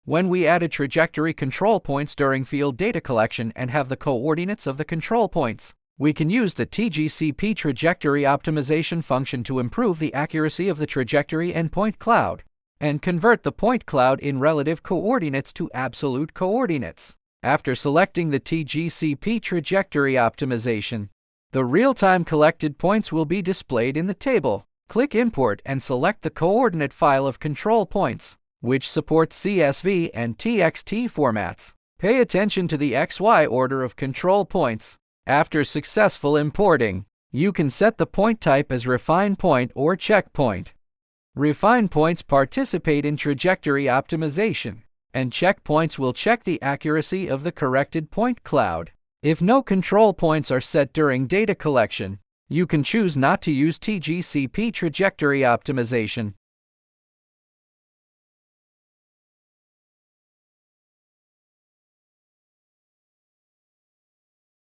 When we added trajectory control points during field data collection and have the coordinates of the control points, we can use the TGCP trajectory optimization function to improve the accuracy of the trajectory and point cloud, and convert the point cloud in relative coordinates to absolute coordinates. After selecting the TGCP trajectory optimization, the real-time collected points will be displayed in the table. Click Import and select the coordinate file of control points, which supports CSV and TXT formats. Pay attention to the XY order of control points. After successful importing, you can set the point type as Refine Point or Checkpoint. Refine points participate in trajectory optimization, and checkpoints will check the accuracy of the corrected point cloud. If no control points are set during data collection, you can choose not to use TGCP trajectory optimization.